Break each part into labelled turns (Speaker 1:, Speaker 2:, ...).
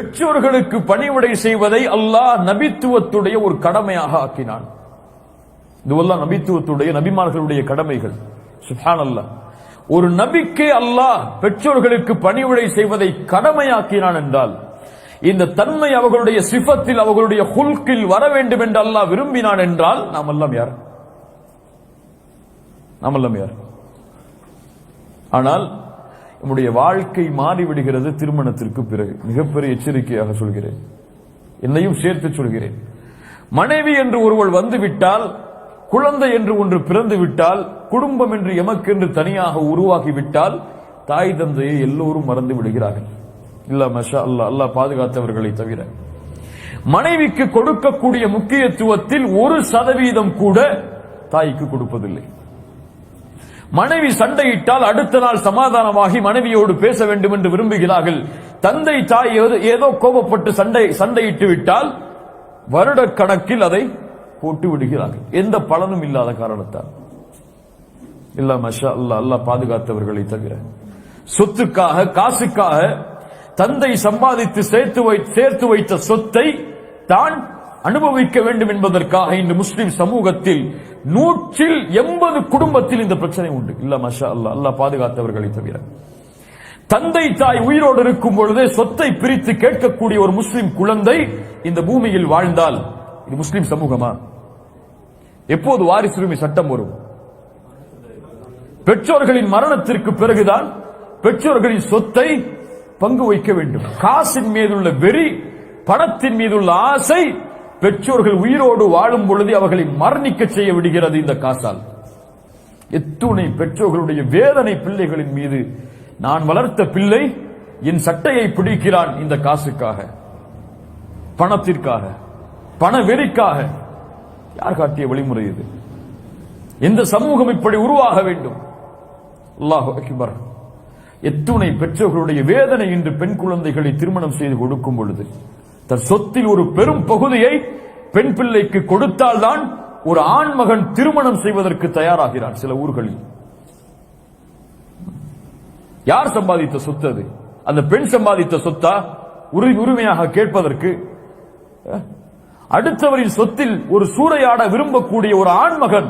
Speaker 1: பெற்றோர்களுக்கு பணிவிடை செய்வதை அல்லாஹ் நபித்துவத்துடைய ஒரு கடமையாக ஆக்கினான். இதுவெல்லாம் நபித்துவத்துடைய நபிமார்களுடைய கடமைகள். சுப்ஹானல்லாஹ். ஒரு நபிக்கே அல்லாஹ் பெற்றோர்களுக்கு பணிவிடை செய்வதை கடமையாக்கினான் என்றால் இந்த தன்மை அவர்களுடைய சிஃபத்தில் அவர்களுடைய ஹுல்கில் வர வேண்டும் என்று அல்லாஹ் விரும்பினான் என்றால் நாம் எல்லாம் யார்? ஆனால் நம்முடைய வாழ்க்கை மாறிவிடுகிறது திருமணத்திற்கு பிறகு. மிகப்பெரிய எச்சரிக்கையாக சொல்கிறேன், என்னையும் சேர்த்து சொல்கிறேன். மனைவி என்று ஒருவள் வந்துவிட்டால், குழந்தை என்று ஒன்று பிறந்து விட்டால், குடும்பம் என்று எமக்கென்று தனியாக உருவாகிவிட்டால் தாய் தந்தையை எல்லோரும் மறந்து விடுகிறார்கள். இல்ல மஷா அல்லாஹ், அல்லாஹ் பாதுகாத்தவர்களை தவிர. மனைவிக்கு கொடுக்கக்கூடிய முக்கியத்துவத்தில் 1% கூட தாய்க்கு கொடுப்பதில்லை. மனைவி சண்டையிட்டால் அடுத்த நாள் சமாதானமாகி மனைவியோடு பேச வேண்டும் என்று விரும்புகிறார்கள். தந்தை தாய் ஏதோ கோபப்பட்டு சண்டையிட்டு விட்டால் வருடக்கணக்கில் அதை போட்டு விடுகிறார்கள், எந்த பலனும் இல்லாத காரணத்தால். இல்ல மஷா அல்லாஹ், அல்லாஹ் பாதுகாத்தவர்களை தவிர. சொத்துக்காக, காசுக்காக தந்தை சம்பாதித்து சேர்த்து வைத்த சொத்தை தான் அனுபவிக்க வேண்டும் என்பதற்காக இந்த முஸ்லிம் சமூகத்தில் 180 குடும்பத்தில் இந்த பிரச்சனை உண்டு. இல்ல மஷா அல்லாஹ், அல்லாஹ் பாதுகாத்தவர்களை தவிர. தந்தை தாய் உயிரோடு இருக்கும் பொழுதே சொத்தை பிரித்து கேட்கக்கூடிய ஒரு முஸ்லிம் குழந்தை இந்த பூமியில் வாழ்ந்தால் இது முஸ்லிம் சமூகமா? எப்போது வாரிசுரிமை சட்டம் வரும்? பெற்றோர்களின் மரணத்திற்கு பிறகுதான் பெற்றோர்களின் சொத்தை பங்கு வைக்க வேண்டும். காசின் மீதுள்ள வெறி, பணத்தின் மீதுள்ள ஆசை பெற்றோர்கள் உயிரோடு வாழும் பொழுது அவர்களை மரணிக்க செய்ய விடுகிறது இந்த காசால். எத்துணை பெற்றோர்களுடைய வேதனை பிள்ளைகளின் மீது. நான் வளர்த்த பிள்ளை என் சட்டையை பிடிக்கிறான் இந்த காசுக்காக, பணத்திற்காக, பண வெறிக்காக. யார் காட்டிய வழிமுறை இது? எந்த சமூகம் இப்படி உருவாக வேண்டும்? அல்லாஹு அக்பர். எத்துணை பெற்றோர்களுடைய வேதனை இன்று பெண் குழந்தைகளை திருமணம் செய்து கொடுக்கும் பொழுது தன் சொத்தில் ஒரு பெரும் பகுதியை பெண் பிள்ளைக்கு கொடுத்தால்தான் ஒரு ஆண் மகன் திருமணம் செய்வதற்கு தயாராகிறான் சில ஊர்களில். யார் சம்பாதித்த சொத்து அது? அந்த பெண் சம்பாதித்த சொத்தா உரிமையாக கேட்பதற்கு? அடுத்தவரின் சொத்தில் ஒரு சூறையாட விரும்பக்கூடிய ஒரு ஆண் மகன்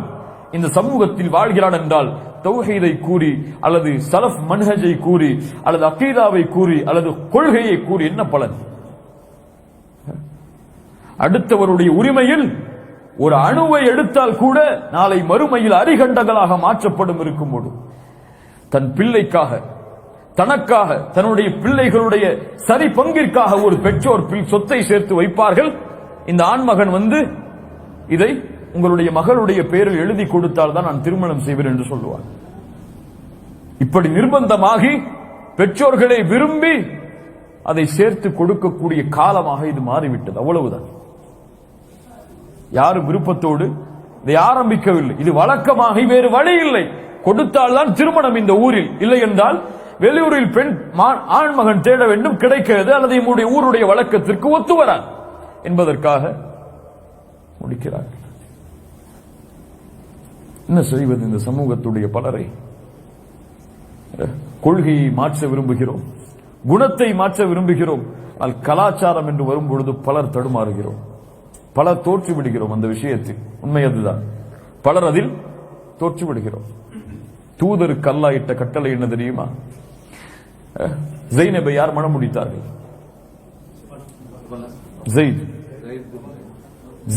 Speaker 1: இந்த சமூகத்தில் வாழ்கிறான் என்றால் தௌஹீதை கூறி அல்லது சலஃப் மன்ஹஜை கூறி அல்லது அகீதாவை கூறி அல்லது கொள்கையை கூறி என்ன பலன்? அடுத்தவருடைய உரிமையில் ஒரு அணுவை எடுத்தால் கூட நாளை மறுமையில் அரிகண்டங்களாக மாற்றப்படும் இருக்கும்போது தன் பிள்ளைக்காக, தனக்காக, தன்னுடைய பிள்ளைகளுடைய சரி பங்கிற்காக ஒரு பெற்றோர் சொத்தை சேர்த்து வைப்பார்கள். இந்த ஆண்மகன் வந்து இதை உங்களுடைய மகளுடைய பெயரில் எழுதி கொடுத்தால் தான் நான் திருமணம் செய்வேன் என்று சொல்லுவார். இப்படி நிர்பந்தமாகி பெற்றோர்களை விரும்பி அதை சேர்த்து கொடுக்கக்கூடிய காலமாக இது மாறிவிட்டது. அவ்வளவுதான். யாரும் விருப்பத்தோடு இதை ஆரம்பிக்கவில்லை. இது வழக்கமாக வேறு வழி இல்லை. கொடுத்தால்தான் திருமணம் இந்த ஊரில், இல்லை என்றால் வெளியூரில் பெண் ஆண்மகன் தேட வேண்டும், கிடைக்கிறது, அல்லது நம்முடைய ஊருடைய வழக்கத்திற்கு ஒத்து வராது என்பதற்காக முடிக்கிறார்கள். என்ன செய்வது? இந்த சமூகத்துடைய பலரை கொள்கையை மாற்ற விரும்புகிறோம், குணத்தை மாற்ற விரும்புகிறோம். ஆனால் கலாச்சாரம் என்று வரும்பொழுது பலர் தடுமாறுகிறோம், பலர் தோற்று விடுகிறோம். அந்த விஷயத்தில் உண்மை அதுதான். பலர் அதில் தோற்று விடுகிறோம். தூதருக்கு அல்லாஹ் இட்ட கட்டளை என்ன தெரியுமா? ஜைனபை யார் மனம் முடித்தார்கள்?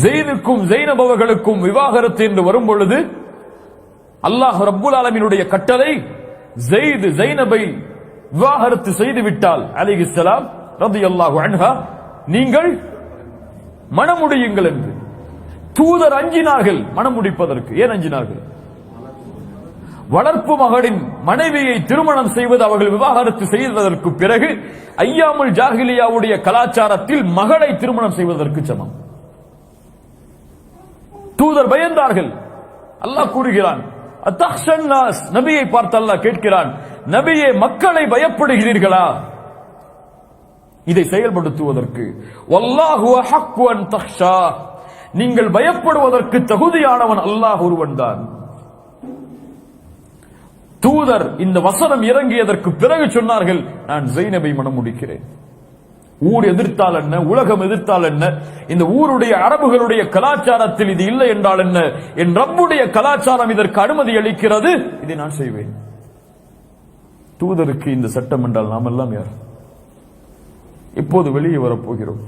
Speaker 1: ஜெயினுக்கும் ஜைனப் அவர்களுக்கும் விவாகரத்து என்று வரும் பொழுது அல்லாஹ் ரப்புல் ஆலமீனுடைய கட்டளை, ஸைத் ஜைனபை விவாகரத்து செய்து விட்டால் அலைஹிஸ்ஸலாம் ரலியல்லாஹு அன்ஹா நீங்கள் மணமுடியுங்கள் என்று. தூதர் அஞ்சினார்கள் மணம் முடிப்பதற்கு. ஏன் அஞ்சினார்கள்? வளர்ப்பு மகளின் மனைவியை திருமணம் செய்வது அவர்கள் விவாகரத்து செய்ததற்கு பிறகு ஐயாமுல் ஜாஹிலியாவுடைய கலாச்சாரத்தில் மகளை திருமணம் செய்வதற்கு சமம். தூதர் பயந்தார்கள். அல்லாஹ் கூறுகிறான், அத்தஹ்ஷன் நாஸ், நபியை பார்த்து அல்லாஹ் கேட்கிறான், நபியே மக்களை பயப்படுகிறீர்களா இதை செயல்படுத்துவதற்கு? வல்லாஹு அஹக்கு அன் தஹ்ஷா, நீங்கள் பயப்படுவதற்கு தகுதியானவன் அல்லாஹ் ஒருவன் தான். தூதர் இந்த வசனம் இறங்கியதற்கு பிறகு சொன்னார்கள், நான் ஜைனபை மணம் முடிக்கிறேன். ஊர் எதிர்த்தால் என்ன, உலகம் எதிர்த்தால் என்ன, இந்த ஊருடைய அரபுகளுடைய கலாச்சாரத்தில் இது இல்லை என்றால் என்ன, என் ரப்புடைய கலாச்சாரம் இதற்கு அனுமதி அளிக்கிறது, இதை நான் செய்வேன். தூதருக்கு இந்த சட்டம் என்றால் நாம் எல்லாம் யார்? இப்போது வெளியே வரப்போகிறோம்.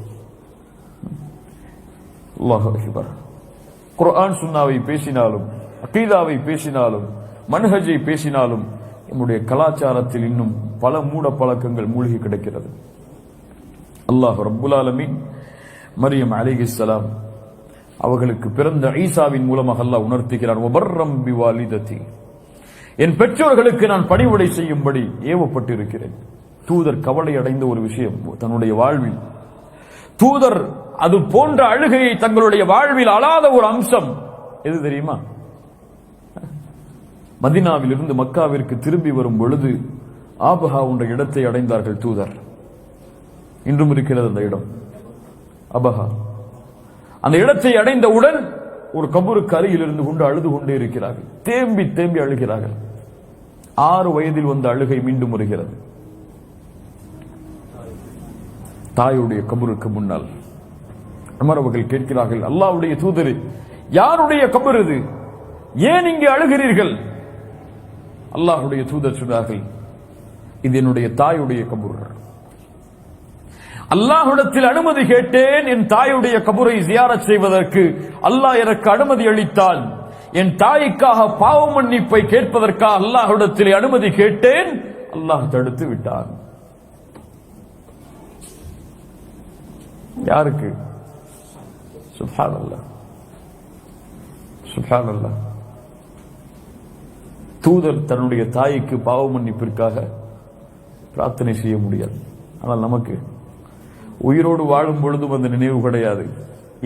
Speaker 1: அல்லாஹ் அக்பர். குர்ஆன் சுன்னாவை பேசினாலும், அகீதாவை பேசினாலும், மன்ஹஜை பேசினாலும் நம்முடைய கலாச்சாரத்தில் இன்னும் பல மூட பழக்கங்கள் மூழ்கி கிடக்கிறது. அல்லாஹ் ரப்புல் ஆலமீன் மரியம் அலைஹிஸ்ஸலாம் அவர்களுக்கு பிறந்த ஈசாவின் மூலமாக அல்லாஹ் உணர்த்துகிறான், வபர்ரம் பிவாலிததி, என் பெற்றோர்களுக்கு நான் பணிவிடை செய்யும்படி ஏவப்பட்டிருக்கிறேன். தூதர் கவலை அடைந்த ஒரு விஷயம் தன்னுடைய வாழ்வில், தூதர் அது போன்ற அழுகையை தங்களுடைய வாழ்வில் அழாத ஒரு அம்சம் எது தெரியுமா? மதீனாவில் இருந்து மக்காவிற்கு திரும்பி வரும் பொழுது ஆபஹா என்ற இடத்தை அடைந்தார்கள் தூதர். இன்றும் இருக்கிறது அந்த இடம், அபஹா. அந்த இடத்தை அடைந்தவுடன் ஒரு கபருக்கு அருகில் இருந்து கொண்டு அழுது கொண்டே இருக்கிறார்கள். தேம்பி தேம்பி அழுகிறார்கள். 6 வயதில் வந்த அழுகை மீண்டும் வருகிறது. தாயுடைய கபருக்கு முன்னால் உமர் அவர்கள் கேட்கிறார்கள், அல்லாஹ்வுடைய தூதரே, யாருடைய கபர் இது? ஏன் இங்கே அழுகிறீர்கள்? அல்லாஹ்வுடைய தூதர் சொன்னார்கள், இது என்னுடைய தாயுடைய கபர். அல்லாஹ்விடத்தில் அனுமதி கேட்டேன் என் தாயுடைய கபரை ஜியாரத் செய்வதற்கு. அல்லாஹ் எனக்கு அனுமதி அளித்தான். என் தாய்க்காக பாவ மன்னிப்பை கேட்பதற்காக அல்லாஹ்விடத்தில் அனுமதி கேட்டேன். அல்லாஹ் தடுத்து விட்டான். யாருக்கு? சுப்ஹானல்லாஹ், சுப்ஹானல்லாஹ். தூதர் தன்னுடைய தாய்க்கு பாவ மன்னிப்பிற்காக பிரார்த்தனை செய்ய முடியாது. ஆனால் நமக்கு உயிரோடு வாழும் பொழுதும் அந்த நினைவு கிடையாது.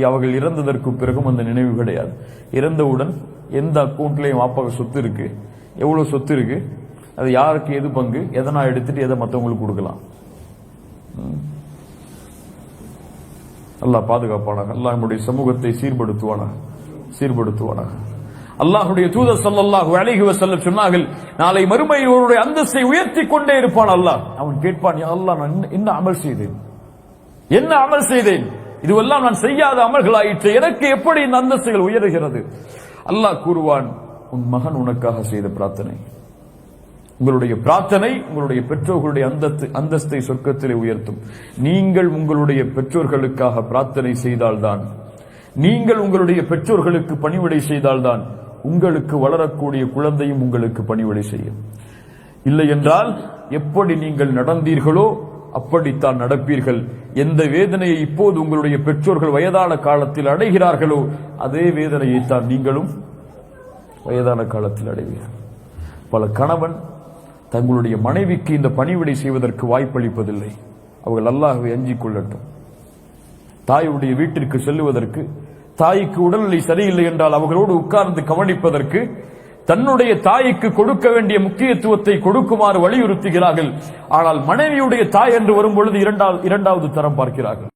Speaker 1: அவர்கள் இறந்ததற்கு பிறகும் அந்த நினைவு கிடையாது. இறந்தவுடன் எந்த அக்கௌண்ட்லயும் வாப்பாக சொத்து இருக்கு, எவ்வளவு சொத்து இருக்கு, அது யாருக்கு எது பங்கு, எதை நான் எடுத்துட்டு எதை மற்றவங்களுக்கு கொடுக்கலாம். அல்லாஹ் பாதுகாப்பானாக. அல்லாஹ் நம்முடைய சமூகத்தை சீர்படுத்துவானாக. அல்லாஹ்வுடைய தூதர் ஸல்லல்லாஹு அலைஹி வஸல்லம் சொன்னார்கள், நாளை மறுமையில் ஒருவருடைய அந்தஸ்தை உயர்த்தி கொண்டே இருப்பான் அல்லாஹ். அவன் கேட்பான், யா அல்லாஹ், நான் என்ன அமல் செய்தேன்? இதுவெல்லாம் நான் செய்யாத அமல்களாயிற்று, எனக்கு எப்படி இந்த அந்தஸ்துகள் உயர்கிறது? அல்லாஹ் கூறுவான், உன் மகன் உனக்காக செய்த பிரார்த்தனை, உங்களுடைய பிரார்த்தனை உங்களுடைய பெற்றோர்களுடைய அந்தஸ்தை சொர்க்கத்திலே உயர்த்தும். நீங்கள் உங்களுடைய பெற்றோர்களுக்காக பிரார்த்தனை செய்தால்தான், நீங்கள் உங்களுடைய பெற்றோர்களுக்கு பணிவிடை செய்தால்தான் உங்களுக்கு வளரக்கூடிய குழந்தையும் உங்களுக்கு பணிவிடை செய்யும். இல்லை என்றால் எப்படி நீங்கள் நடந்தீர்களோ அப்படித்தான் நடப்பீர்கள். எந்த வேதனையை இப்போது உங்களுடைய பெற்றோர்கள் வயதான காலத்தில் அடைகிறார்களோ அதே வேதனையை தான் நீங்களும் வயதான காலத்தில் அடைவீர்கள். பல கணவன் தங்களுடைய மனைவிக்கு இந்த பணிவிடை செய்வதற்கு வாய்ப்பளிப்பதில்லை. அவர்கள் அல்லாஹ்வை அஞ்சிக் கொள்ளட்டும். தாயுடைய வீட்டிற்கு செல்லுவதற்கு, தாய்க்கு உடல்நிலை சரியில்லை என்றால் அவர்களோடு உட்கார்ந்து கவனிப்பதற்கு, தன்னுடைய தாய்க்கு கொடுக்க வேண்டிய முக்கியத்துவத்தை கொடுக்குமாறு வலியுறுத்துகிறார்கள். ஆனால் மனைவியுடைய தாய் என்று வரும்பொழுது இரண்டாவது தரம் பார்க்கிறார்கள்.